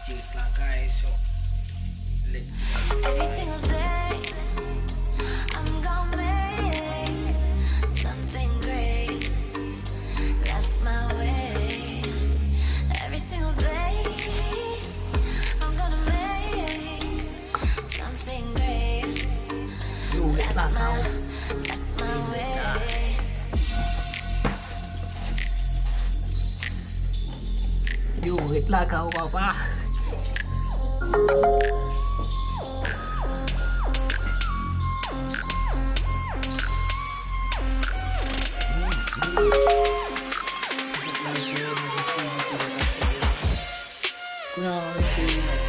legit lakay. So let's go. Every single day, I'm gonna make something great. That's my way. Every single day, I'm gonna make something great. That's my way. Dù hết lakaw ka pa. Kuna kasi mas